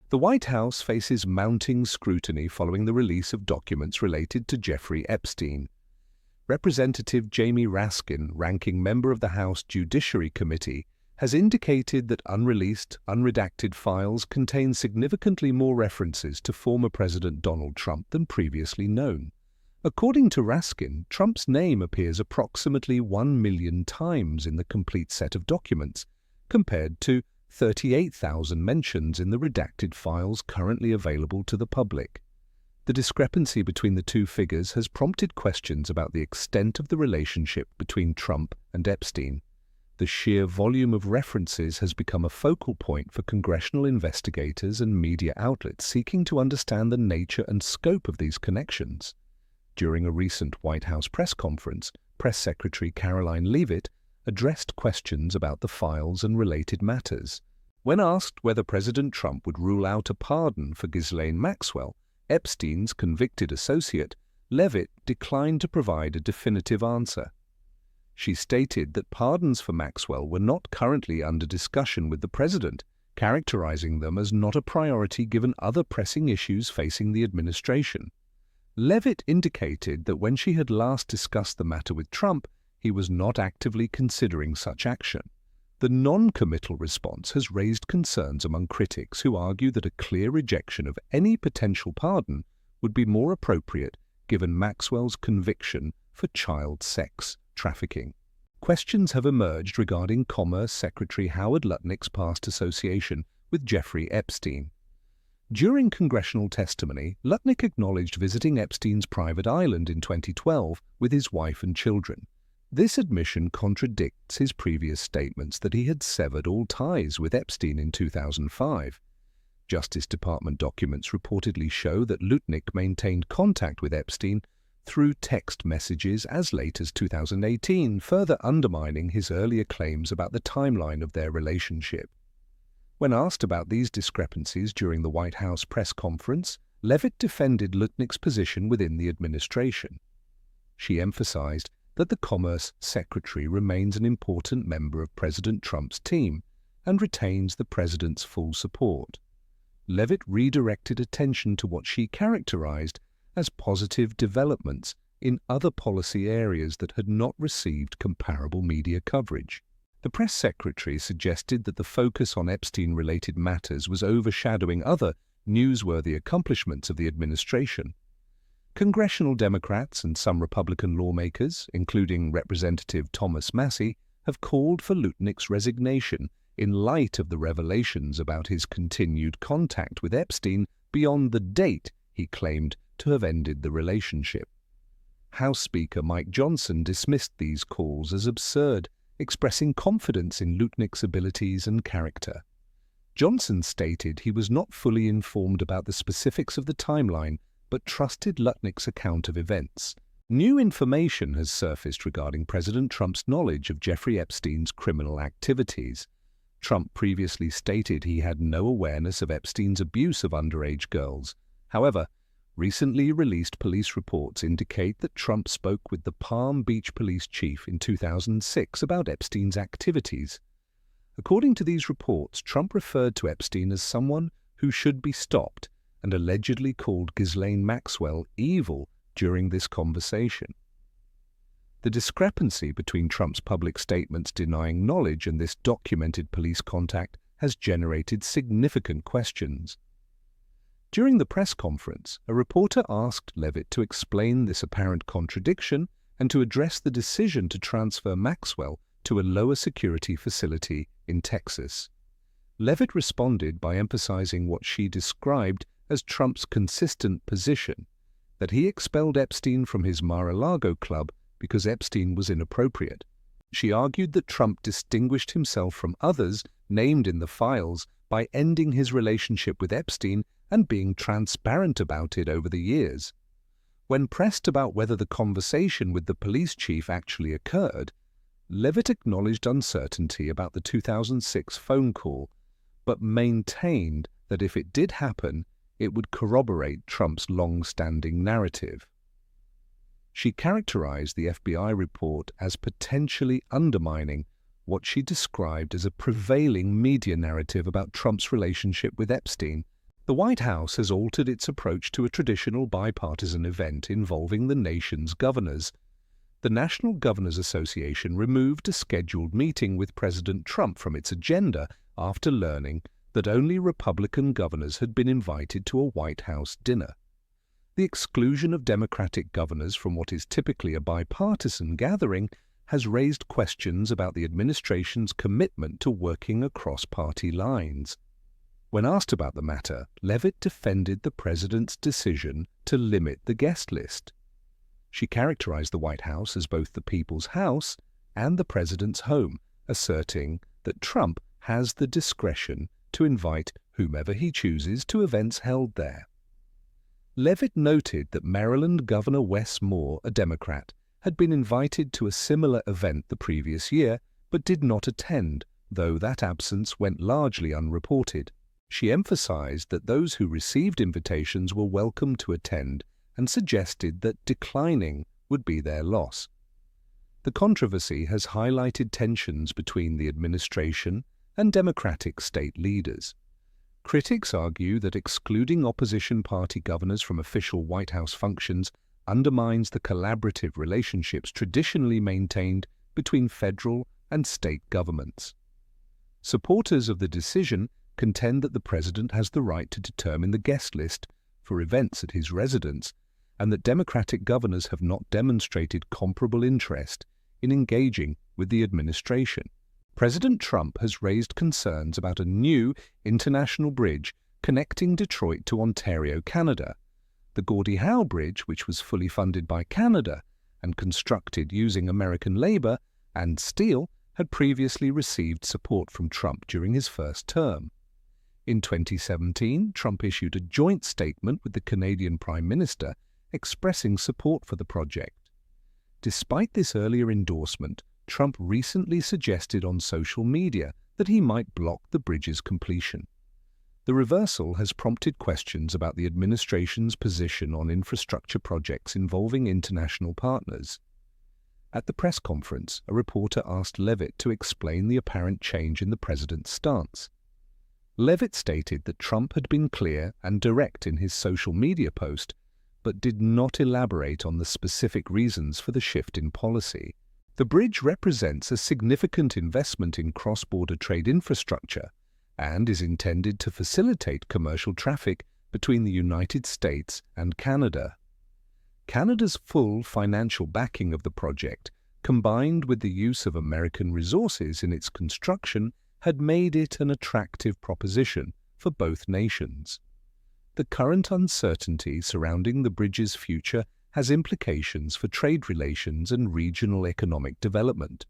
The White House faces mounting scrutiny following the release of documents related to Jeffrey Epstein. Representative Jamie Raskin, ranking member of the House Judiciary Committee, has indicated that unreleased, unredacted files contain significantly more references to former President Donald Trump than previously known. According to Raskin, Trump's name appears approximately 1 million times in the complete set of documents, compared to 38,000 mentions in the redacted files currently available to the public. The discrepancy between the two figures has prompted questions about the extent of the relationship between Trump and Epstein. The sheer volume of references has become a focal point for congressional investigators and media outlets seeking to understand the nature and scope of these connections. During a recent White House press conference, Press Secretary Caroline Leavitt addressed questions about the files and related matters. When asked whether President Trump would rule out a pardon for Ghislaine Maxwell, Epstein's convicted associate, Leavitt declined to provide a definitive answer. She stated that pardons for Maxwell were not currently under discussion with the president, characterizing them as not a priority given other pressing issues facing the administration. Leavitt indicated that when she had last discussed the matter with Trump, he was not actively considering such action. The non-committal response has raised concerns among critics who argue that a clear rejection of any potential pardon would be more appropriate given Maxwell's conviction for child sex trafficking. Questions have emerged regarding Commerce Secretary Howard Lutnick's past association with Jeffrey Epstein. During congressional testimony, Lutnick acknowledged visiting Epstein's private island in 2012 with his wife and children. This admission contradicts his previous statements that he had severed all ties with Epstein in 2005. Justice Department documents reportedly show that Lutnick maintained contact with Epstein through text messages as late as 2018, further undermining his earlier claims about the timeline of their relationship. When asked about these discrepancies during the White House press conference, Leavitt defended Lutnick's position within the administration. She emphasized that the Commerce Secretary remains an important member of President Trump's team and retains the president's full support. Leavitt redirected attention to what she characterized as positive developments in other policy areas that had not received comparable media coverage. The press secretary suggested that the focus on Epstein-related matters was overshadowing other newsworthy accomplishments of the administration. Congressional Democrats and some Republican lawmakers, including Representative Thomas Massie, have called for Lutnick's resignation in light of the revelations about his continued contact with Epstein beyond the date he claimed to have ended the relationship. House Speaker Mike Johnson dismissed these calls as absurd, expressing confidence in Lutnick's abilities and character. Johnson stated he was not fully informed about the specifics of the timeline, but trusted Lutnick's account of events. New information has surfaced regarding President Trump's knowledge of Jeffrey Epstein's criminal activities. Trump previously stated he had no awareness of Epstein's abuse of underage girls. However, recently released police reports indicate that Trump spoke with the Palm Beach police chief in 2006 about Epstein's activities. According to these reports, Trump referred to Epstein as someone who should be stopped and allegedly called Ghislaine Maxwell evil during this conversation. The discrepancy between Trump's public statements denying knowledge and this documented police contact has generated significant questions. During the press conference, a reporter asked Leavitt to explain this apparent contradiction and to address the decision to transfer Maxwell to a lower security facility in Texas. Leavitt responded by emphasizing what she described as Trump's consistent position, that he expelled Epstein from his Mar-a-Lago club because Epstein was inappropriate. She argued that Trump distinguished himself from others named in the files by ending his relationship with Epstein and being transparent about it over the years. When pressed about whether the conversation with the police chief actually occurred, Leavitt acknowledged uncertainty about the 2006 phone call, but maintained that if it did happen, it would corroborate Trump's long-standing narrative. She characterized the FBI report as potentially undermining what she described as a prevailing media narrative about Trump's relationship with Epstein, The White House has altered its approach to a traditional bipartisan event involving the nation's governors. The National Governors Association removed a scheduled meeting with President Trump from its agenda after learning that only Republican governors had been invited to a White House dinner. The exclusion of Democratic governors from what is typically a bipartisan gathering has raised questions about the administration's commitment to working across party lines. When asked about the matter, Leavitt defended the president's decision to limit the guest list. She characterized the White House as both the people's house and the president's home, asserting that Trump has the discretion to invite whomever he chooses to events held there. Leavitt noted that Maryland Governor Wes Moore, a Democrat, had been invited to a similar event the previous year but did not attend, though that absence went largely unreported. She emphasized that those who received invitations were welcome to attend and suggested that declining would be their loss. The controversy has highlighted tensions between the administration and Democratic state leaders. Critics argue that excluding opposition party governors from official White House functions undermines the collaborative relationships traditionally maintained between federal and state governments. Supporters of the decision contend that the president has the right to determine the guest list for events at his residence, and that Democratic governors have not demonstrated comparable interest in engaging with the administration. President Trump has raised concerns about a new international bridge connecting Detroit to Ontario, Canada. The Gordie Howe Bridge, which was fully funded by Canada and constructed using American labor and steel, had previously received support from Trump during his first term. In 2017, Trump issued a joint statement with the Canadian Prime Minister expressing support for the project. Despite this earlier endorsement, Trump recently suggested on social media that he might block the bridge's completion. The reversal has prompted questions about the administration's position on infrastructure projects involving international partners. At the press conference, a reporter asked Leavitt to explain the apparent change in the president's stance. Leavitt stated that Trump had been clear and direct in his social media post, but did not elaborate on the specific reasons for the shift in policy. The bridge represents a significant investment in cross-border trade infrastructure and is intended to facilitate commercial traffic between the United States and Canada. Canada's full financial backing of the project, combined with the use of American resources in its construction, had made it an attractive proposition for both nations. The current uncertainty surrounding the bridge's future has implications for trade relations and regional economic development.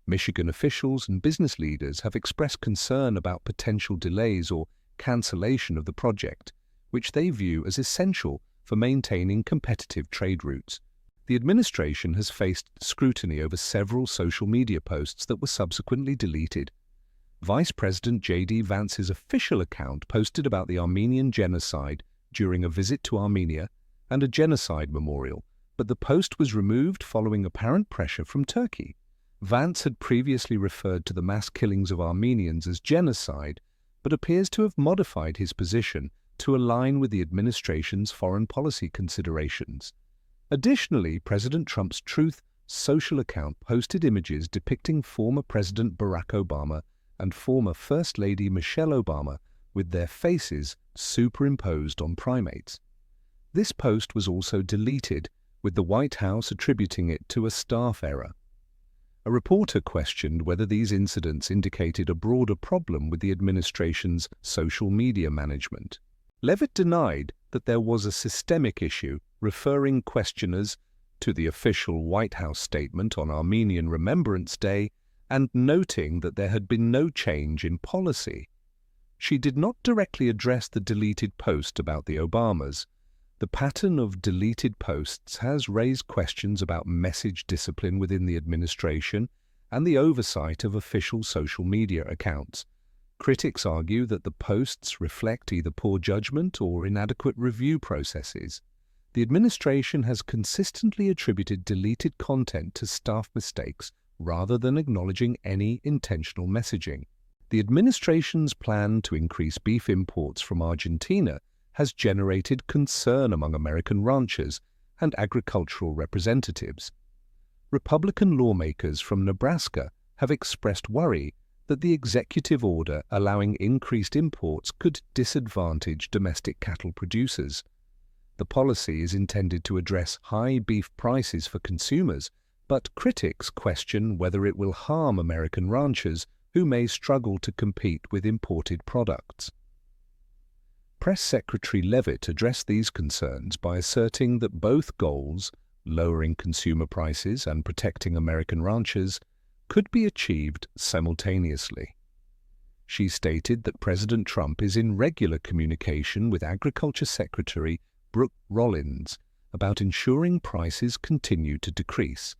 Michigan officials and business leaders have expressed concern about potential delays or cancellation of the project, which they view as essential for maintaining competitive trade routes. The administration has faced scrutiny over several social media posts that were subsequently deleted. Vice President J.D. Vance's official account posted about the Armenian genocide during a visit to Armenia and a genocide memorial, but the post was removed following apparent pressure from Turkey. Vance had previously referred to the mass killings of Armenians as genocide, but appears to have modified his position to align with the administration's foreign policy considerations. Additionally, President Trump's Truth social account posted images depicting former President Barack Obama and former First Lady Michelle Obama with their faces superimposed on primates. This post was also deleted, with the White House attributing it to a staff error. A reporter questioned whether these incidents indicated a broader problem with the administration's social media management. Leavitt denied that there was a systemic issue, referring questioners to the official White House statement on Armenian Remembrance Day and noting that there had been no change in policy. She did not directly address the deleted post about the Obamas. The pattern of deleted posts has raised questions about message discipline within the administration and the oversight of official social media accounts. Critics argue that the posts reflect either poor judgment or inadequate review processes. The administration has consistently attributed deleted content to staff mistakes rather than acknowledging any intentional messaging. The administration's plan to increase beef imports from Argentina has generated concern among American ranchers and agricultural representatives. Republican lawmakers from Nebraska have expressed worry that the executive order allowing increased imports could disadvantage domestic cattle producers. The policy is intended to address high beef prices for consumers, but critics question whether it will harm American ranchers who may struggle to compete with imported products. Press Secretary Leavitt addressed these concerns by asserting that both goals, lowering consumer prices and protecting American ranchers, could be achieved simultaneously. She stated that President Trump is in regular communication with Agriculture Secretary Brooke Rollins about ensuring prices continue to decrease.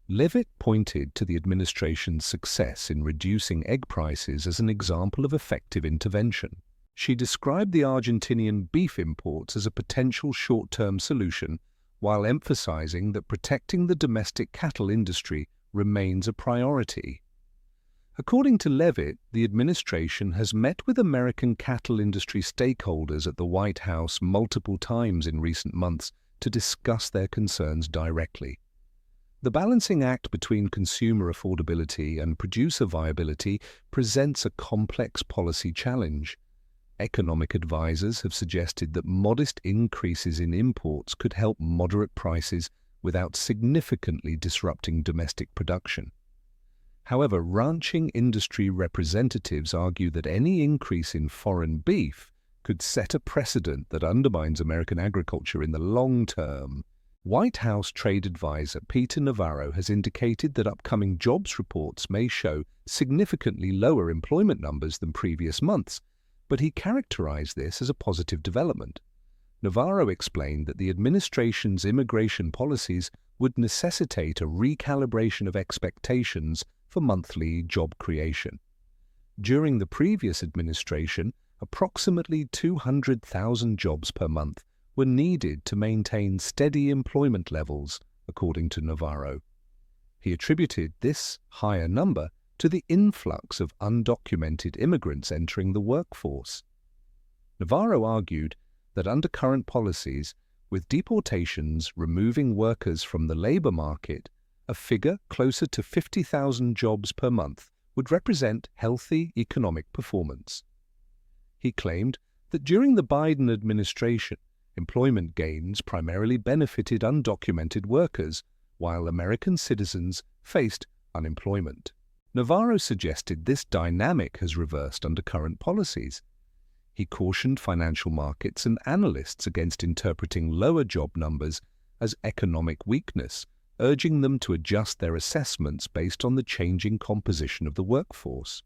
Leavitt pointed to the administration's success in reducing egg prices as an example of effective intervention. She described the Argentinian beef imports as a potential short-term solution, while emphasizing that protecting the domestic cattle industry remains a priority. According to Leavitt, the administration has met with American cattle industry stakeholders at the White House multiple times in recent months to discuss their concerns directly. The balancing act between consumer affordability and producer viability presents a complex policy challenge. Economic advisors have suggested that modest increases in imports could help moderate prices without significantly disrupting domestic production. However, ranching industry representatives argue that any increase in foreign beef could set a precedent that undermines American agriculture in the long term. White House trade advisor Peter Navarro has indicated that upcoming jobs reports may show significantly lower employment numbers than previous months, but he characterized this as a positive development. Navarro explained that the administration's immigration policies would necessitate a recalibration of expectations for monthly job creation. During the previous administration, approximately 200,000 jobs per month were needed to maintain steady employment levels, according to Navarro. He attributed this higher number to the influx of undocumented immigrants entering the workforce. Navarro argued that under current policies, with deportations removing workers from the labor market, a figure closer to 50,000 jobs per month would represent healthy economic performance. He claimed that during the Biden administration, employment gains primarily benefited undocumented workers, while American citizens faced unemployment. Navarro suggested this dynamic has reversed under current policies. He cautioned financial markets and analysts against interpreting lower job numbers as economic weakness, urging them to adjust their assessments based on the changing composition of the workforce.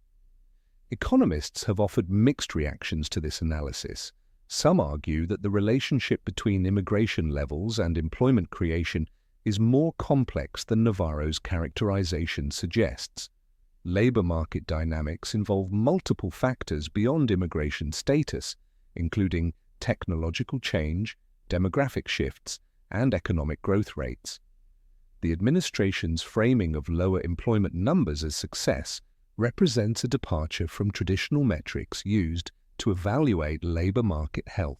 Economists have offered mixed reactions to this analysis. Some argue that the relationship between immigration levels and employment creation is more complex than Navarro's characterization suggests. Labor market dynamics involve multiple factors beyond immigration status, including technological change, demographic shifts, and economic growth rates. The administration's framing of lower employment numbers as success represents a departure from traditional metrics used to evaluate labor market health.